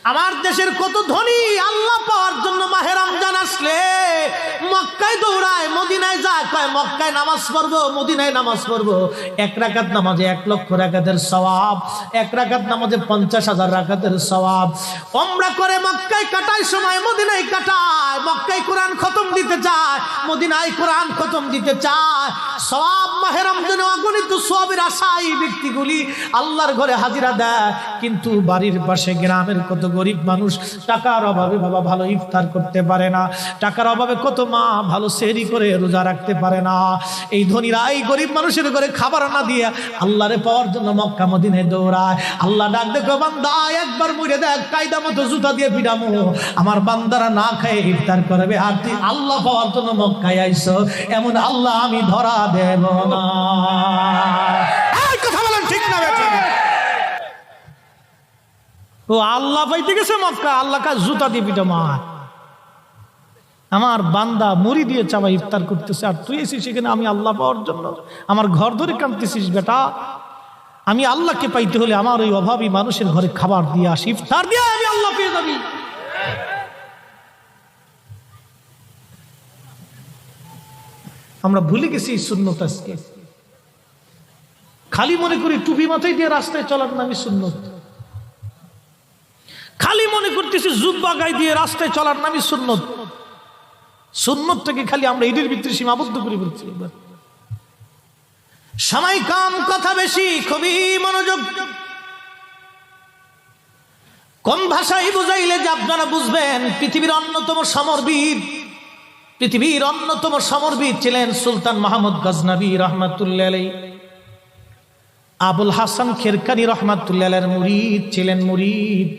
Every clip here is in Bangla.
আমার দেশের কত ধনী আল্লাহ পাওয়ার জন্য মাহে রমজান আসলে মক্কায় দৌড়ায়, মদিনায় যায়, কয় মক্কায় নামাজ পড়বো, মদিনায় নামাজ পড়বো। 1 রাকাত নামাজে 1 লক্ষ রাকাতের সওয়াব, 1 রাকাত নামাজে 50,000 রাকাতের সওয়াব। উমরা করে মক্কায় কাটায় সময় মদিনায় কাটায়, মক্কায় কোরআন খতম দিতে চায়, মদিনায় কোরআন খতম দিতে চায়। সওয়াব মাহে রমজানে অগণিত সওয়াবের আশায় ব্যক্তিগুলি আল্লাহর ঘরে হাজিরা দেয়, কিন্তু বাড়ির পাশে গ্রামের কত গরিব মানুষ টাকার অভাবে বাবা ভালো ইফতার করতে পারে না, টাকার অভাবে কত মা ভালো সেহরি করে রোজা রাখতে পারে না। এই ধনীরা এই গরিব মানুষের ঘরে খাবার না দিয়ে আল্লাহরে পাওয়ার জন্য মক্কা মদিনায় দৌড়ায়। আল্লাহ ডাক দেখো, বান্দা একবার মরে দেখ, কায়দা মতো জুতা দিয়ে পিটামো, আমার বান্দারা না খেয়ে ইফতার করবে, আর তুই আল্লাহ পাওয়ার জন্য মক্কায় আইছো, এমন আল্লাহ আমি ধরা দেব না। এই কথা বলেন ঠিক না বেঠিক? ও আল্লাহ পাইতে গেছে মক্কা, আল্লাহ কাজ জুতা দিয়ে পিটামো, আমার বান্দা মুড়ি দিয়ে চাবা ইফতার করতেছে, আর তুই এসে সেখানে আমি আল্লাহ পাওয়ার জন্য আমার ঘর ধরে কাঁদতেছিস। বেটা, আমি আল্লাহকে পাইতে হলে আমার ওই অভাবী মানুষের ঘরে খাবার দিয়ে আসি, ইফতার দিয়ে আমি আল্লাহ পেয়ে যাবি। আমরা ভুলে গেছি এই সুন্নত। আজকে খালি মনে করি টুপি মাথায় দিয়ে রাস্তায় চলার নামই সুন্নত, খালি মনে করতেছি জুব্বা গায়ে দিয়ে রাস্তায় চলার নামই সুন্নত। সুন্নতটাকে খালি আমরা ঈদের ভিতরে সীমাবদ্ধ করে বলছি। সময় কম, কথা বেশি, খুবই মনোযোগ। কোন ভাষায় বুঝাইলে যে আপনারা বুঝবেন? পৃথিবীর অন্যতম সমরবিদ ছিলেন সুলতান মাহমুদ গজনবী রহমাতুল্লাহ আলাইহি। আবুল হাসান খেরকানি রহমাতুল্লাহ আলাইহির মুরিদ ছিলেন, মুরিদ।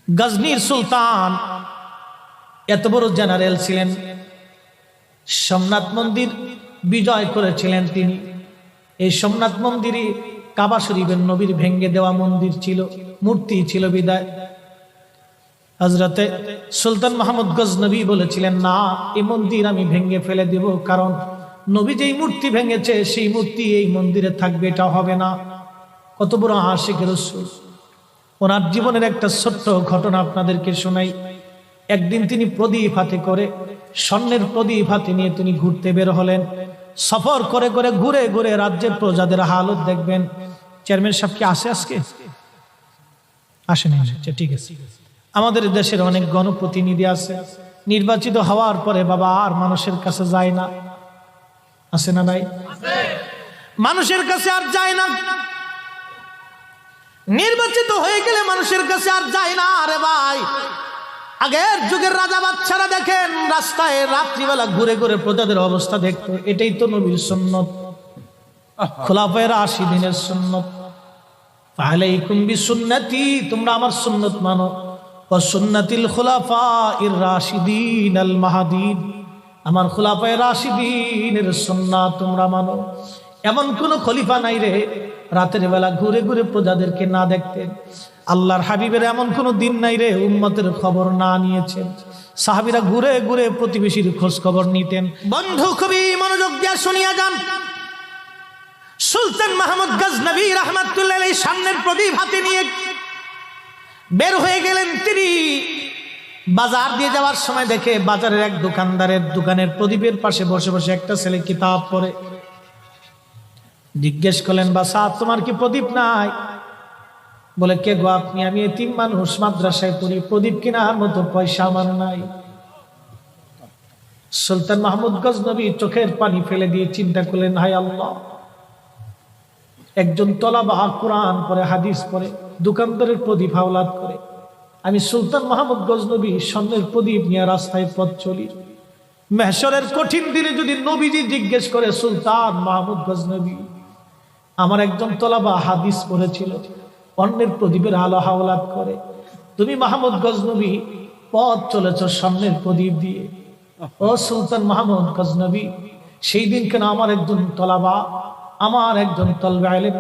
গজনীর সুলতান এত বড় জেনারেল ছিলেন, সোমনাথ মন্দির বিজয় করেছিলেন তিনি। এই সোমনাথ মন্দিরে কাবা শরীফের নবীর ভেঙ্গে দেওয়া মন্দির ছিল, মূর্তি ছিল বিদায়। হযরতে সুলতান মাহমুদ গজনবী বলেছিলেন, না, এই মন্দির আমি ভেঙ্গে ফেলে দেব, কারণ নবী যেই মূর্তি ভেঙেছে সেই মূর্তি এই মন্দিরে থাকবে, এটা হবে না। কত বড় আশিক রাসূল। ওনার জীবনের একটা ছোট্ট ঘটনা আপনাদেরকে শোনাই। একদিন তিনি প্রদীপ হাতে করে, স্বর্ণের প্রদীপ হাতে নিয়ে তিনি ঘুরতে বের হলেন। সফর করে করে ঘুরে ঘুরে রাজ্যের প্রজাদের হালত দেখবেন। চেয়ারম্যান সাহেব কি আসে? আজকে আসেনি? ঠিক আছে। আমাদের দেশের অনেক গণপ্রতিনিধি আছে, নির্বাচিত হওয়ার পরে বাবা আর মানুষের কাছে যায় না, আছে না নাই? মানুষের কাছে আর যায় না। নির্বাচিত হয়ে গেলে মানুষের কাছে আর যায় না। আরে ভাই, আগের যুগের রাজা বাদশারা দেখেন রাস্তায় রাত্রিবেলা ঘুরে ঘুরে প্রজাদের অবস্থা দেখতো। এটাই তো নবীর সুন্নত, খোলাফায়ে রাশিদিনের সুন্নত। আলাইকুম বিসুন্নতি, তোমরা আমার সুন্নত মানো, ওয়া সুন্নাতিল খুলাফাইর রাশিদিন আল মাহদিন, আমার খোলাফায়ে রাশিদিনের সুন্নাত তোমরা মানো। এমন কোন খলিফা নাই রে রাতের বেলা ঘুরে ঘুরে প্রজাদেরকে না দেখতেন। আল্লাহর হাবিবের এমন কোন দিন নাই রে উম্মতের খবর না নিয়েছেন। সাহাবীরা ঘুরে ঘুরে প্রতিবেশীর খোঁজ খবর নিতেন। বন্ধু, খুবই মনোযোগ দিয়ে শুনিয়া যান। সুলতান মাহমুদ গজনবী রহমাতুল্লাহ আলাইহি সামনের প্রদীপ হাতে নিয়ে বের হয়ে গেলেন। তিনি বাজার দিয়ে যাওয়ার সময় দেখে বাজারের এক দোকানদারের দোকানের প্রদীপের পাশে বসে বসে একটা ছেলে কিতাব পড়ে। জিজ্ঞেস করলেন, বাসা, তোমার কি প্রদীপ নাই? বলে, কে গো আপনি? আমি এতিম মানুষ, মাদ্রাসায় পড়ি, প্রদীপ কেনার মতো পয়সা আমার নাই। সুলতান মাহমুদ গজনবী চোখের পানি ফেলে দিয়ে চিন্তা করলেন, হায় আল্লাহ, একজন তলাবা কোরআন পড়ে, হাদিস পড়ে, দোকানদারের প্রদীপ হাওলাত করে, আমি সুলতান মাহমুদ গজনবী স্বর্ণের প্রদীপ নিয়ে রাস্তায় পথ চলি। মেহশরের কঠিন দিনে যদি নবীজি জিজ্ঞেস করে, সুলতান মাহমুদ গজনবী, আমার একজন তলাবা হাদিস পড়েছিল, অন্যের প্রদীপের আলো হাওলাত করে, তুমি মাহমুদ গজনবী পথ চলেছ স্বর্ণের প্রদীপ দিয়ে, ও সুলতান মাহমুদ গজনবী, সেই দিন কেন আমার একজন তলাবা, আমার একজন তলবে আলেম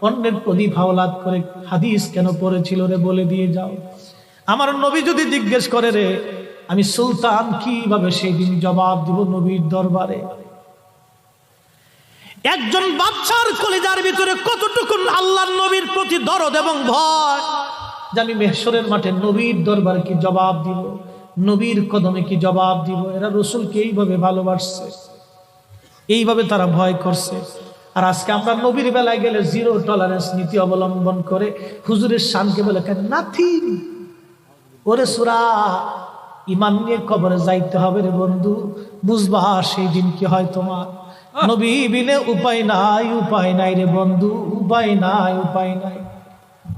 অন্যের প্রদীপ হাওলাত করে হাদিস কেন পড়েছিল রে, বলে দিয়ে যাও। আমার নবী যদি জিজ্ঞেস করে রে, আমি সুলতান কিভাবে সেই দিন জবাব দিব নবীর দরবারে? একজন বাদশার কলিজার ভিতরে কতটুকু আল্লাহর নবীর প্রতি দরদ এবং ভয়। যে আমি মেহশরের মাঠে নবীর দরবারে কি জবাব দিব, নবীর কদমে কি জবাব দিব। এরা রসুলকে এইভাবে ভালোবাসছে, এইভাবে তারা ভয় করছে। আর আজকে আমরা নবীর বেলায় গেলে জিরো টলারেন্স নীতি অবলম্বন করে হুজুরের শানকে বলে নাথিং। ওরে সুরা, ইমান নিয়ে কবরে যাইতে হবে রে বন্ধু, বুঝবা সেই দিন কি হয় তোমার। নবী বিনে উপায় নাই, উপায় নাই রে বন্ধু, উপায় নাই, উপায় নাই,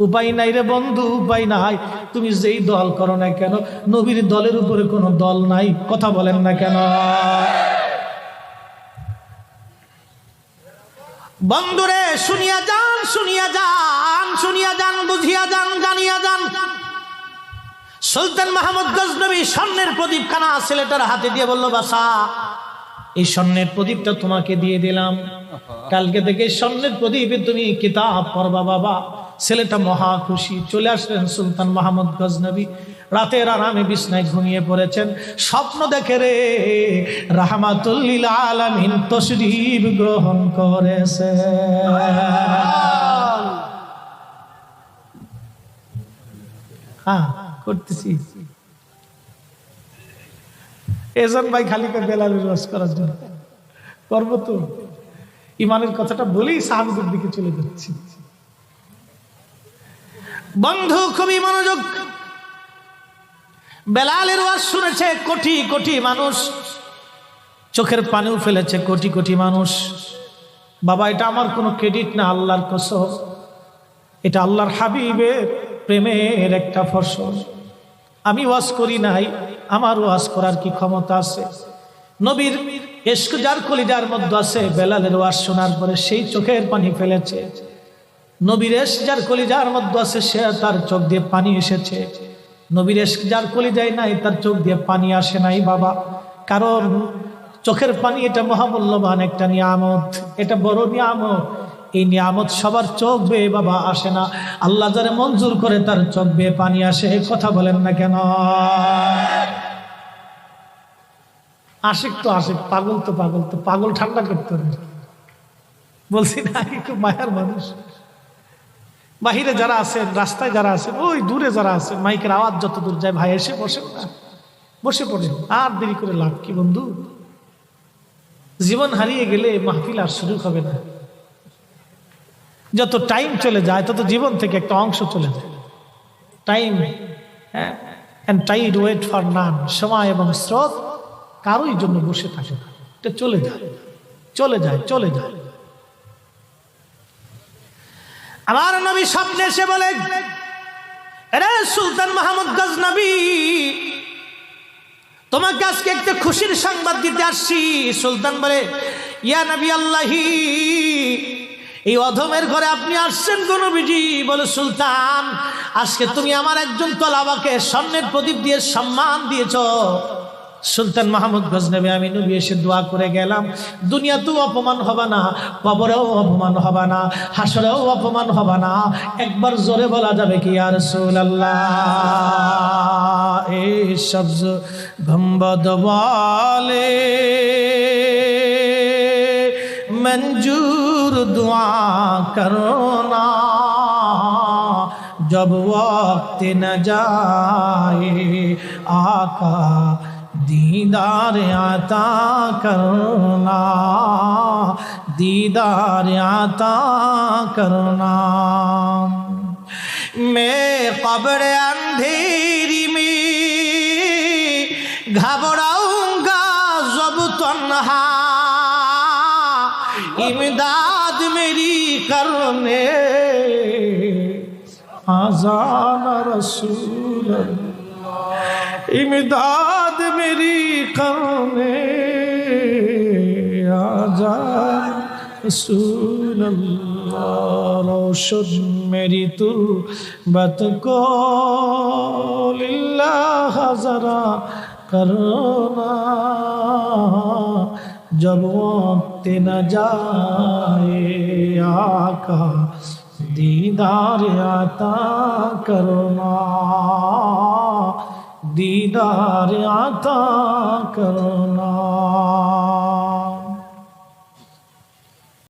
উপায় নাই রে বন্ধু, উপায় নাই। তুমি যেই দল করো না কেন, নবীর দলের উপরে কোনো দল নাই। কথা বলেন না কেন? বন্ধুরে শুনিয়া যান, শুনিয়া যান, শুনিয়া যান, বুঝিয়া যান, জানিয়া যান। সুলতান মাহমুদ গজনবী স্বর্ণের প্রদীপ খানা ছেলেটার হাতে দিয়ে বলল, বাসা এই স্বর্ণের প্রদীপটা তোমাকে দিয়ে দিলাম, কালকে থেকে স্বর্ণের প্রদীপে তুমি কিতাব পড়বা বাবা। ছেলেটা মহা খুশি। চলে আসলেন সুলতান মাহমুদ গজনবী, রাতের আরামে বিছনায় ঘুমিয়ে পড়েছেন। স্বপ্ন দেখে রে রাহমাতুল লিল আলামিন তশরীফ গ্রহণ করেছে। হ্যাঁ করতেছি। এজন ভাই খালি বেলালের রস করার জন্য করবো তো, ইমানের কথাটা বলেই সাহাবীদের দিকে চলে যাচ্ছি। বন্ধু খুবই মনোযোগ। বেলালের ওয়াজ শুনেছে কোটি কোটি মানুষ, চোখের পানিও ফেলেছে কোটি কোটি মানুষ। বাবা এটা আমার কোনো ক্রেডিট না, আল্লাহর কসম, এটা আল্লাহর হাবিবের প্রেমের একটা ফসল। আমি ওয়াজ করি নাই, আমার ওয়াজ করার কি ক্ষমতা আছে? নবীর ইশক যার কলিজার মধ্যে আছে, বেলালের ওয়াজ শোনার পরে সেই চোখের পানি ফেলেছে। নবীর ইশক যার কলিজার মধ্যে আছে, সে তার চোখ দিয়ে পানি এসেছে। নবীর ইশক যার কলিজায় নাই, তার চোখ দিয়ে পানি আসে নাই বাবা। কারণ চোখের পানি এটা মহামূল্যবান একটা নিয়ামত, এটা বড় নিয়ামত। এই নিয়ামত সবার চোখ বেয়ে বাবা আসে না, আল্লাহ যারা মঞ্জুর করে তার চোখ বেয়ে পানি আসে। কথা বলেন না কেন? আশিক তো আশিক, পাগল তো পাগল, তো পাগল ঠান্ডা করতে হবে। বলছি না খুব মায়ার মানুষ। বাহিরে যারা আছেন, রাস্তায় যারা আছেন, ওই দূরে যারা আছেন, মাইকের আওয়াজ যত দূর যায়, ভাই এসে বসেন না, বসে পড়েন। আর দেরি করে লাভ কি বন্ধু? জীবন হারিয়ে গেলে মাহফিল আর শুরু হবে না। যত টাইম চলে যায় তত জীবন থেকে একটা অংশ চলে যায়। Time and tide wait for none, সময় এবং স্রোত কারোই জন্য বসে থাকে না, এটা চলে যায়, চলে যায়, চলে যায়। আমার নবী স্বপ্নে এসে বলে, আরে সুলতান মাহমুদ গজনবী, তোমাকে আজকে একটা খুশির সংবাদ দিতে আসছি। সুলতান বলে, ইয়া নবী আল্লাহি, এই অধমের ঘরে আপনি আসছেন কোন বিজি? বলে, সুলতান আজকে তুমি আমার একজন তলাবাকে স্বর্ণের প্রদীপ দিয়ে সম্মান দিয়েছ। সুলতান মাহমুদ গজনবী, আমি নবী এসে দোয়া করে গেলাম, দুনিয়াতেও অপমান হবে না, কবরেও অপমান হবে না, হাসরেও অপমান হবে না। একবার জোরে বলা যাবে কি ইয়া রাসূলুল্লাহ? এই সবজ গম্বদ ওয়ালে मंजूर दुआ करना, जब वक्त न जाए आका दीदार आता करना, दीदार आता करना। मैं कब्र अंधेरी में घबराऊंगा जब तन्हा, इमदाद मेरी करने आजान रसूल अल्लाह, इमदाद मेरी करने आजान रसूल अल्लाह। रोशन मेरी तुर्बत को लिल्लाह जरा करना, जब वक्त न जाए आका दीदार आता करना, दीदार आता करना।